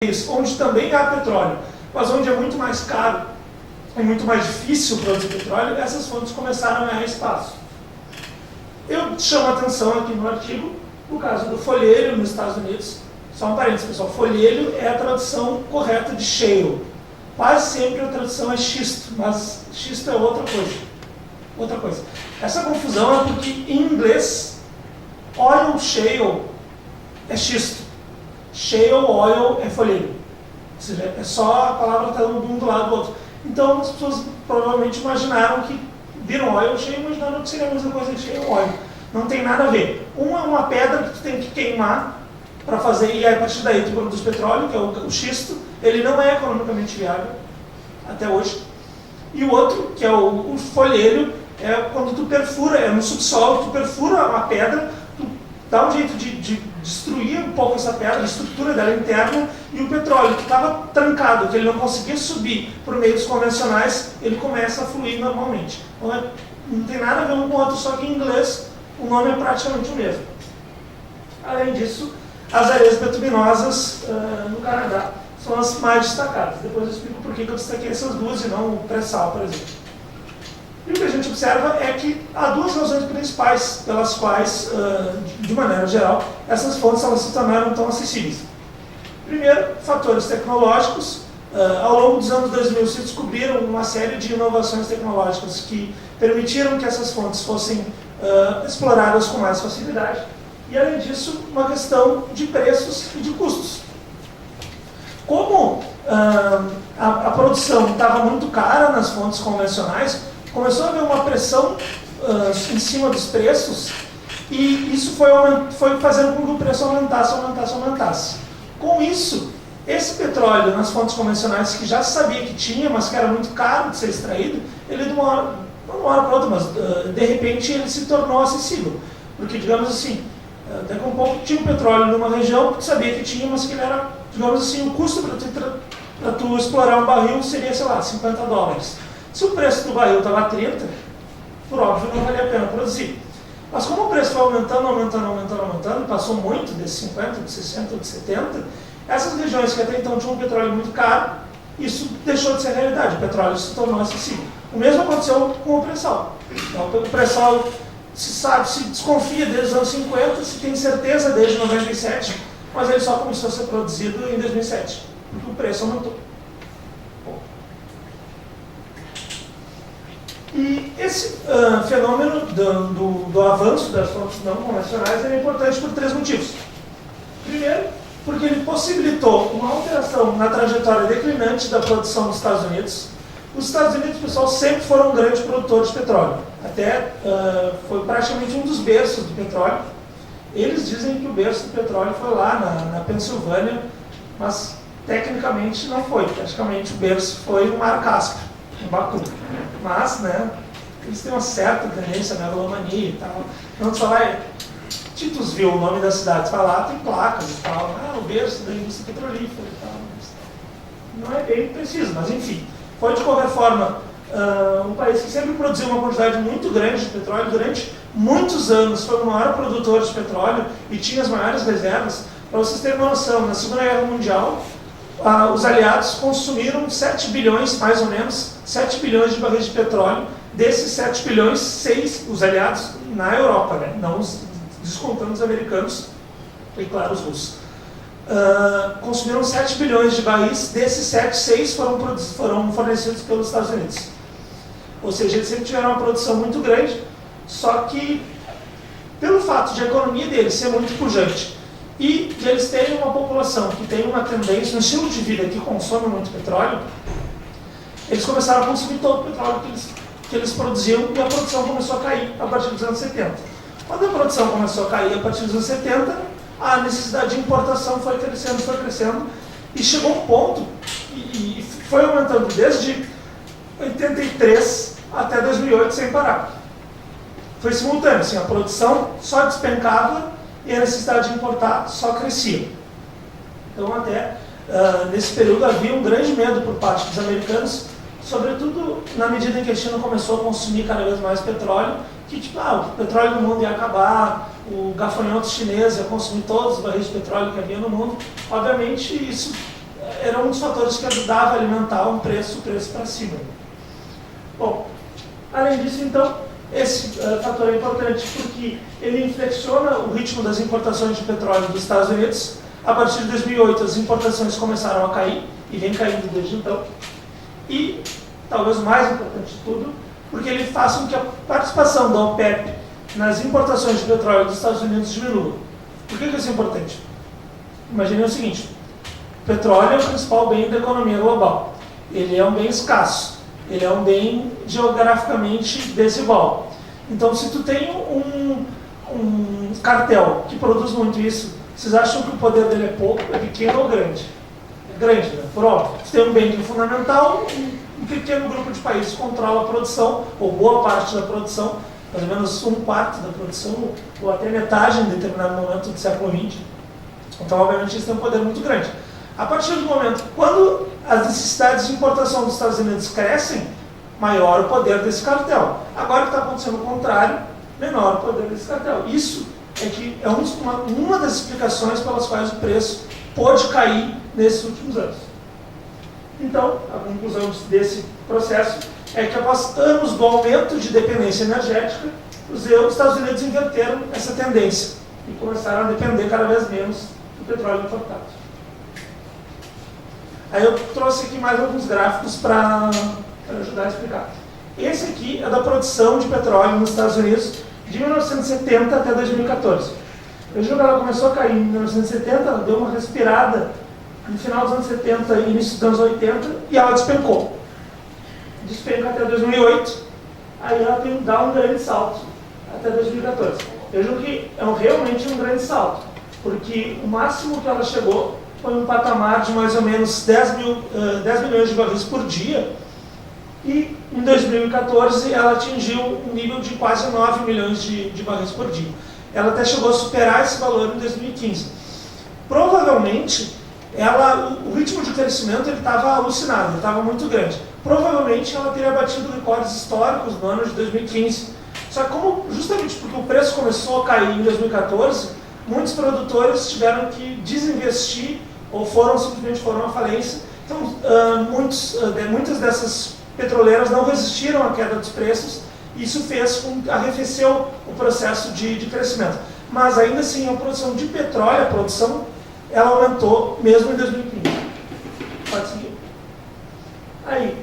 onde também há petróleo, mas onde é muito mais caro, é muito mais difícil produzir petróleo, essas fontes começaram a ganhar espaço. Eu chamo a atenção aqui no artigo, no caso do folheiro nos Estados Unidos. Só um parênteses, pessoal, folheiro é a tradução correta de shale. Quase sempre a tradução é xisto, mas xisto é outra coisa. Essa confusão é porque em inglês, oil shale é xisto, shale oil é folheiro. Ou seja, é só a palavra estar um do lado do outro. Então as pessoas provavelmente imaginaram que viram oil shale, imaginaram que seria a mesma coisa de shale oil. Não tem nada a ver. Uma é uma pedra que tu tem que queimar para fazer, e aí, a partir daí tu produz petróleo, que é o xisto. Ele não é economicamente viável, até hoje. E o outro, que é o folheiro, é quando tu perfura, é no subsolo, tu perfura uma pedra, tu dá um jeito de destruir um pouco essa pedra, a estrutura dela interna, e o petróleo que estava trancado, que ele não conseguia subir por meios convencionais, ele começa a fluir normalmente. Então, não tem nada a ver um com o outro, só que em inglês o nome é praticamente o mesmo. Além disso, as areias bituminosas no Canadá são as mais destacadas. Depois eu explico por que eu destaquei essas duas e não o pré-sal, por exemplo. E o que a gente observa é que há duas razões principais pelas quais, de maneira geral, essas fontes elas se tornaram tão acessíveis. Primeiro, fatores tecnológicos. Ao longo dos anos 2000 se descobriram uma série de inovações tecnológicas que permitiram que essas fontes fossem exploradas com mais facilidade. E, além disso, uma questão de preços e de custos. Como a produção estava muito cara nas fontes convencionais, começou a haver uma pressão em cima dos preços, e isso foi fazendo com que o preço aumentasse. Com isso, esse petróleo nas fontes convencionais, que já se sabia que tinha, mas que era muito caro de ser extraído, ele não de uma hora para outra, mas de repente ele se tornou acessível. Porque, digamos assim, daqui a um pouco tinha um petróleo numa região que sabia que tinha, mas que ele era, digamos assim, o custo para tu explorar um barril seria, sei lá, $50. Se o preço do barril estava a 30, por óbvio não valia a pena produzir. Mas como o preço foi aumentando, passou muito desses 50, de 60, de 70, essas regiões que até então tinham um petróleo muito caro, isso deixou de ser realidade, o petróleo se tornou acessível. O mesmo aconteceu com o pré-sal. Então, o pré-sal se desconfia desde os anos 50, se tem certeza desde 97, mas ele só começou a ser produzido em 2007, porque o preço aumentou. E esse fenômeno do avanço das fontes não convencionais é importante por três motivos. Primeiro, porque ele possibilitou uma alteração na trajetória declinante da produção dos Estados Unidos. Os Estados Unidos, pessoal, sempre foram um grande produtor de petróleo. Até foi praticamente um dos berços do petróleo. Eles dizem que o berço do petróleo foi lá na Pensilvânia, mas tecnicamente não foi. Praticamente o berço foi o Mar Cáspio, em Baku. Mas, né, eles têm uma certa tendência à megalomania e tal. Então, você vai... Titusville, o nome da cidade, você vai lá, tem placas e tal. O berço da indústria petrolífera e tal. Não é bem preciso, mas enfim. Foi, de qualquer forma, um país que sempre produziu uma quantidade muito grande de petróleo. Durante muitos anos foi o maior produtor de petróleo e tinha as maiores reservas. Para vocês terem uma noção, na Segunda Guerra Mundial, os aliados consumiram 7 bilhões, mais ou menos, 7 bilhões de barris de petróleo. Desses 7 bilhões, 6, os aliados na Europa, né? Não descontando os americanos e, claro, os russos. Consumiram 7 bilhões de barris, desses 7, 6 foram fornecidos pelos Estados Unidos. Ou seja, eles sempre tiveram uma produção muito grande, só que, pelo fato de a economia deles ser muito pujante e de eles terem uma população que tem uma tendência, um estilo de vida que consome muito petróleo, eles começaram a consumir todo o petróleo que eles produziam, e a produção começou a cair a partir dos anos 70. Quando a produção começou a cair a partir dos anos 70, a necessidade de importação foi crescendo, e chegou um ponto, e foi aumentando desde 83 até 2008 sem parar. Foi simultâneo, assim, a produção só despencava e a necessidade de importar só crescia. Então, até nesse período havia um grande medo por parte dos americanos, sobretudo na medida em que a China começou a consumir cada vez mais petróleo, que tipo, o petróleo no mundo ia acabar, o gafanhoto chinês ia consumir todos os barris de petróleo que havia no mundo. Obviamente isso era um dos fatores que ajudava a alimentar o preço para cima. Bom, além disso, então, esse fator é importante porque ele inflexiona o ritmo das importações de petróleo dos Estados Unidos. A partir de 2008, as importações começaram a cair, e vem caindo desde então. E, talvez o mais importante de tudo, porque ele faz com que a participação da OPEP nas importações de petróleo dos Estados Unidos diminua. Por que isso é importante? Imagine o seguinte: o petróleo é o principal bem da economia global. Ele é um bem escasso. Ele é um bem geograficamente desigual. Então, se tu tem um cartel que produz muito isso, vocês acham que o poder dele é pouco, é pequeno ou grande? É grande, né? Por óbvio. Se tem um bem que é fundamental, um pequeno grupo de países controla a produção, ou boa parte da produção, mais ou menos um quarto da produção, ou até metade em determinado momento do século XX. Então, obviamente, isso tem um poder muito grande. A partir do momento, quando as necessidades de importação dos Estados Unidos crescem, maior o poder desse cartel. Agora que está acontecendo o contrário, menor o poder desse cartel. Isso é que é uma das explicações pelas quais o preço pode cair nesses últimos anos. Então, a conclusão desse processo é que após anos do aumento de dependência energética, os Estados Unidos inverteram essa tendência e começaram a depender cada vez menos do petróleo importado. Aí eu trouxe aqui mais alguns gráficos para ajudar a explicar. Esse aqui é da produção de petróleo nos Estados Unidos de 1970 até 2014. Eu juro que ela começou a cair em 1970, ela deu uma respirada no final dos anos 70 e início dos anos 80 e ela despencou. Despenca até 2008, aí ela dá um grande salto até 2014. Eu juro que é realmente um grande salto, porque o máximo que ela chegou foi um patamar de mais ou menos 10 milhões de barris por dia, e em 2014 ela atingiu um nível de quase 9 milhões de barris por dia. Ela até chegou a superar esse valor em 2015. Provavelmente, o ritmo de crescimento estava alucinado, estava muito grande. Provavelmente ela teria batido recordes históricos no ano de 2015. Só que justamente porque o preço começou a cair em 2014, muitos produtores tiveram que desinvestir ou simplesmente foram à falência. Então, muitas dessas petroleiras não resistiram à queda dos preços, e isso arrefeceu o processo de crescimento. Mas ainda assim, a produção de petróleo, ela aumentou mesmo em 2015. Pode seguir. Aí,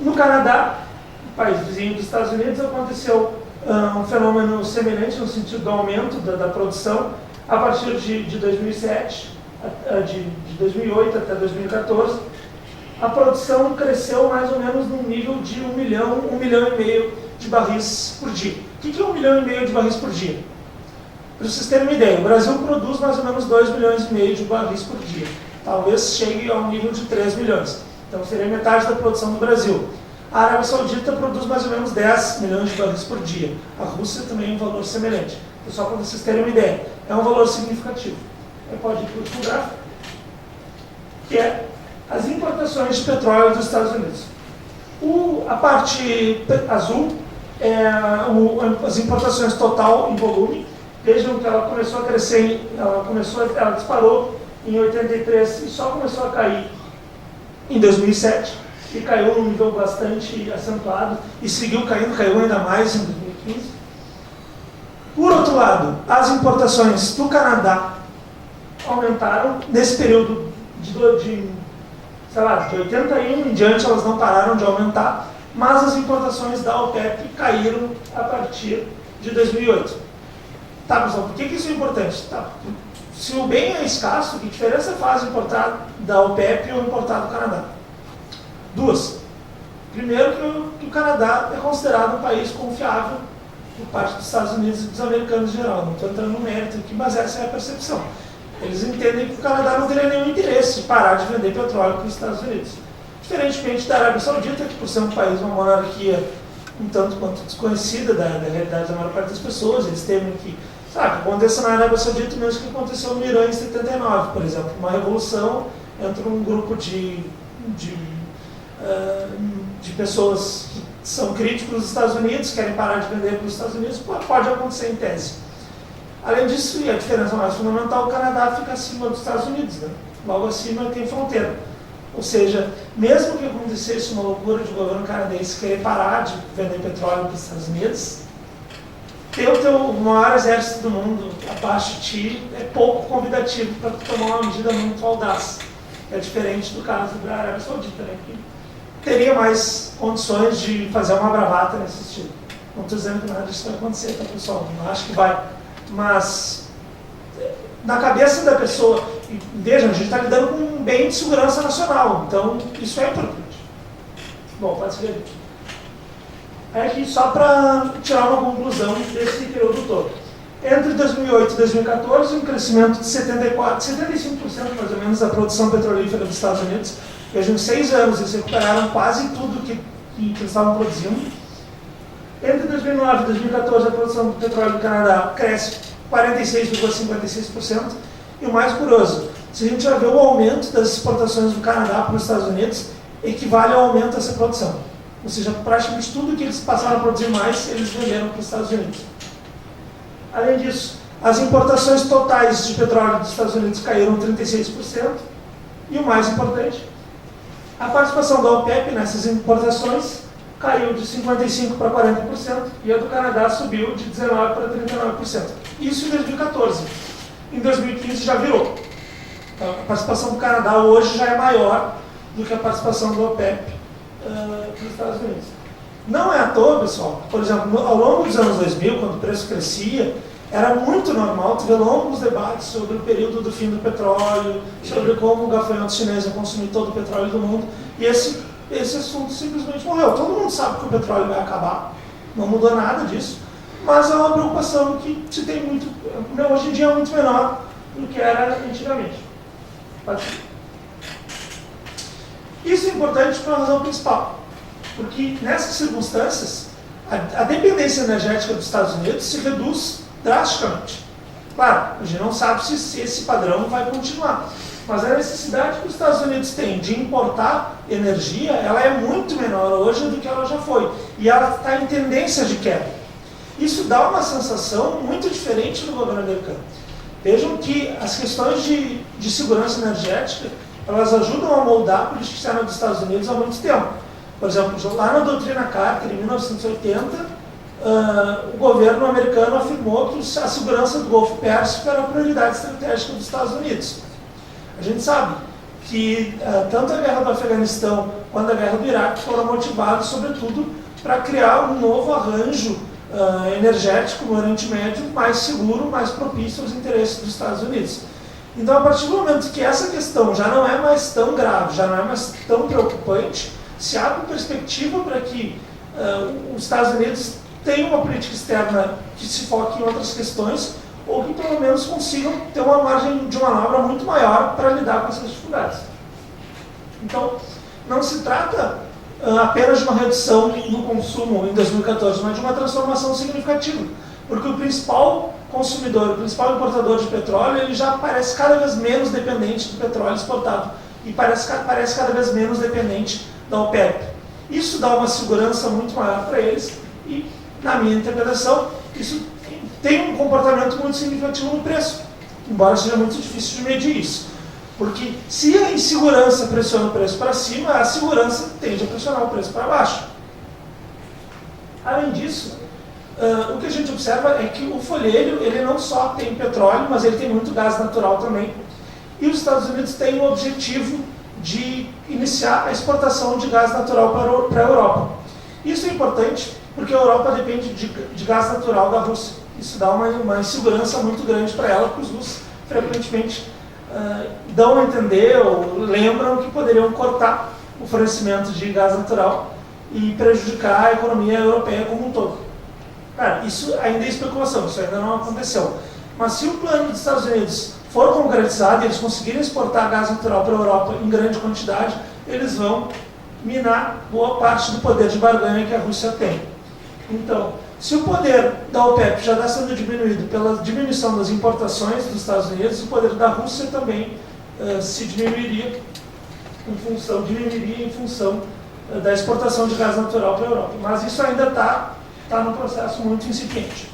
no Canadá, país vizinho dos Estados Unidos, aconteceu um fenômeno semelhante no sentido do aumento da produção a partir de 2007, de 2008 até 2014. A produção cresceu mais ou menos num nível de 1 milhão e meio de barris por dia. O que é 1 milhão e meio de barris por dia? Para vocês terem uma ideia, o Brasil produz mais ou menos 2 milhões e meio de barris por dia. Talvez chegue ao nível de 3 milhões. Então seria metade da produção do Brasil. A Arábia Saudita produz mais ou menos 10 milhões de barris por dia. A Rússia também é um valor semelhante. Então, só para vocês terem uma ideia, é um valor significativo. Aí pode ir para o último gráfico, que é as importações de petróleo dos Estados Unidos. A parte azul é as importações total em volume. Vejam que ela começou a crescer, ela disparou em 83 e só começou a cair em 2007, e caiu num nível bastante acentuado, e seguiu caindo, caiu ainda mais em 2015. Por outro lado, as importações do Canadá aumentaram nesse período de 81 em diante, elas não pararam de aumentar, mas as importações da OPEP caíram a partir de 2008. Tá, pessoal, por que isso é importante? Tá. Se o bem é escasso, que diferença faz importar da OPEP ou importar do Canadá? Duas. Primeiro, que o Canadá é considerado um país confiável por parte dos Estados Unidos e dos americanos em geral. Não estou entrando no mérito aqui, mas essa é a percepção. Eles entendem que o Canadá não teria nenhum interesse em parar de vender petróleo para os Estados Unidos. Diferentemente da Arábia Saudita, que por ser um país, uma monarquia um tanto quanto desconhecida da realidade da maior parte das pessoas, eles temem que aconteça na Arábia Saudita o mesmo que aconteceu no Irã em 79, por exemplo. Uma revolução entre um grupo de pessoas que são críticos dos Estados Unidos, querem parar de vender para os Estados Unidos, pode acontecer em tese. Além disso, e a diferença mais fundamental, o Canadá fica acima dos Estados Unidos, né? logo acima tem fronteira. Ou seja, mesmo que acontecesse uma loucura de governo canadense querer parar de vender petróleo para os Estados Unidos, ter o teu maior exército do mundo abaixo de ti é pouco convidativo para tomar uma medida muito audaz. É diferente do caso da Arábia Saudita, né, que teria mais condições de fazer uma bravata nesse estilo. Não estou dizendo que nada disso vai acontecer, tá, pessoal? Não acho que vai. Mas, na cabeça da pessoa, e vejam, a gente está lidando com um bem de segurança nacional, então isso é importante. Bom, pode se ver. É aqui só para tirar uma conclusão desse período todo. Entre 2008 e 2014, um crescimento de 75% mais ou menos da produção petrolífera dos Estados Unidos. Vejam, em 6 anos eles recuperaram quase tudo que eles estavam produzindo. Entre 2009 e 2014, a produção de petróleo do Canadá cresce 46,56%. E o mais curioso, se a gente já vê o aumento das exportações do Canadá para os Estados Unidos, equivale ao aumento dessa produção. Ou seja, praticamente tudo que eles passaram a produzir mais, eles venderam para os Estados Unidos. Além disso, as importações totais de petróleo dos Estados Unidos caíram 36%. E o mais importante, a participação da OPEP nessas importações caiu de 55% para 40% e a do Canadá subiu de 19% para 39%. Isso em 2014. Em 2015 já virou. A participação do Canadá hoje já é maior do que a participação da OPEP nos Estados Unidos. Não é à toa, pessoal, por exemplo, ao longo dos anos 2000, quando o preço crescia, era muito normal ter longos debates sobre o período do fim do petróleo, sobre como o gafanhoto chinês ia consumir todo o petróleo do mundo, e esse assunto simplesmente morreu. Todo mundo sabe que o petróleo vai acabar, não mudou nada disso, mas é uma preocupação que se tem muito, hoje em dia é muito menor do que era antigamente. Isso é importante por uma razão principal, porque nessas circunstâncias, a dependência energética dos Estados Unidos se reduz drasticamente. Claro, a gente não sabe se esse padrão vai continuar, mas a necessidade que os Estados Unidos têm de importar energia, ela é muito menor hoje do que ela já foi, e ela está em tendência de queda. Isso dá uma sensação muito diferente do governo americano. Vejam que as questões de segurança energética, elas ajudam a moldar a política externa dos Estados Unidos há muito tempo. Por exemplo, lá na doutrina Carter, em 1980, o governo americano afirmou que a segurança do Golfo Pérsico era a prioridade estratégica dos Estados Unidos. A gente sabe que tanto a guerra do Afeganistão quanto a guerra do Iraque foram motivados, sobretudo, para criar um novo arranjo energético no Oriente Médio mais seguro, mais propício aos interesses dos Estados Unidos. Então, a partir do momento que essa questão já não é mais tão grave, já não é mais tão preocupante, se abre perspectiva para que os Estados Unidos tenham uma política externa que se foque em outras questões, ou que pelo menos consigam ter uma margem de manobra muito maior para lidar com essas dificuldades. Então, não se trata apenas de uma redução no consumo em 2014, mas de uma transformação significativa, porque o principal consumidor, o principal importador de petróleo, ele já parece cada vez menos dependente do petróleo exportado e parece cada vez menos dependente da OPEP. Isso dá uma segurança muito maior para eles e, na minha interpretação, isso tem um comportamento muito significativo no preço, embora seja muito difícil de medir isso. Porque se a insegurança pressiona o preço para cima, a segurança tende a pressionar o preço para baixo. Além disso, o que a gente observa é que o folheiro, ele não só tem petróleo, mas ele tem muito gás natural também. E os Estados Unidos têm o objetivo de iniciar a exportação de gás natural para a Europa. Isso é importante porque a Europa depende de gás natural da Rússia. Isso dá uma insegurança muito grande para ela, porque os russos frequentemente dão a entender ou lembram que poderiam cortar o fornecimento de gás natural e prejudicar a economia europeia como um todo. Cara, isso ainda é especulação, isso ainda não aconteceu. Mas se o plano dos Estados Unidos for concretizado e eles conseguirem exportar gás natural para a Europa em grande quantidade, eles vão minar boa parte do poder de barganha que a Rússia tem. Então, se o poder da OPEP já está sendo diminuído pela diminuição das importações dos Estados Unidos, o poder da Rússia também se diminuiria em função da exportação de gás natural para a Europa. Mas isso ainda está num processo muito incipiente.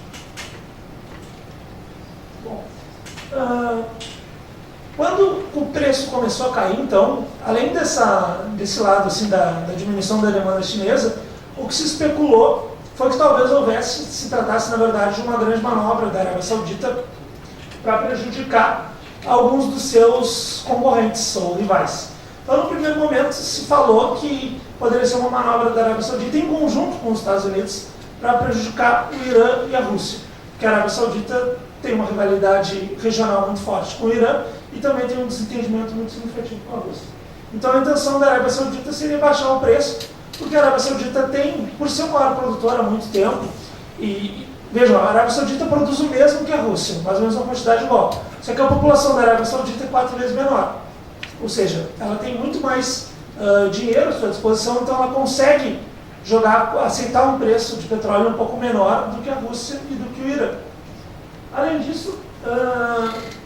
Bom, Quando o preço começou a cair, então, além desse lado assim, da diminuição da demanda chinesa, o que se especulou foi que talvez se tratasse, na verdade, de uma grande manobra da Arábia Saudita para prejudicar alguns dos seus concorrentes ou rivais. Então, no primeiro momento, se falou que poderia ser uma manobra da Arábia Saudita em conjunto com os Estados Unidos para prejudicar o Irã e a Rússia, porque a Arábia Saudita tem uma rivalidade regional muito forte com o Irã e também tem um desentendimento muito significativo com a Rússia. Então, a intenção da Arábia Saudita seria baixar o preço, porque a Arábia Saudita tem, por ser o maior produtor há muito tempo, e vejam, a Arábia Saudita produz o mesmo que a Rússia, mais ou menos uma quantidade igual, só que a população da Arábia Saudita é 4 vezes menor. Ou seja, ela tem muito mais dinheiro à sua disposição, então ela consegue aceitar um preço de petróleo um pouco menor do que a Rússia e do que o Irã. Além disso,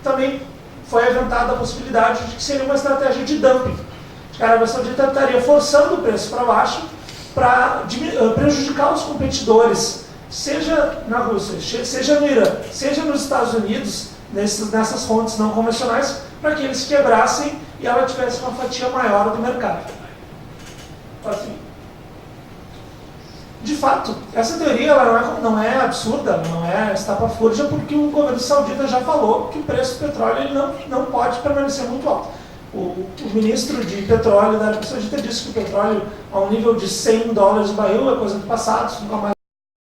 também foi aventada a possibilidade de que seria uma estratégia de dumping. A Arábia Saudita estaria forçando o preço para baixo para prejudicar os competidores, seja na Rússia, seja no Irã, seja nos Estados Unidos, nessas fontes não convencionais, para que eles quebrassem e ela tivesse uma fatia maior do mercado. Assim. De fato, essa teoria ela não é absurda, não é estapafúrdia, porque o governo saudita já falou que o preço do petróleo ele não pode permanecer muito alto. O ministro de petróleo da Arábia Saudita disse que o petróleo, a um nível de $100 o barril, é coisa do passado, nunca mais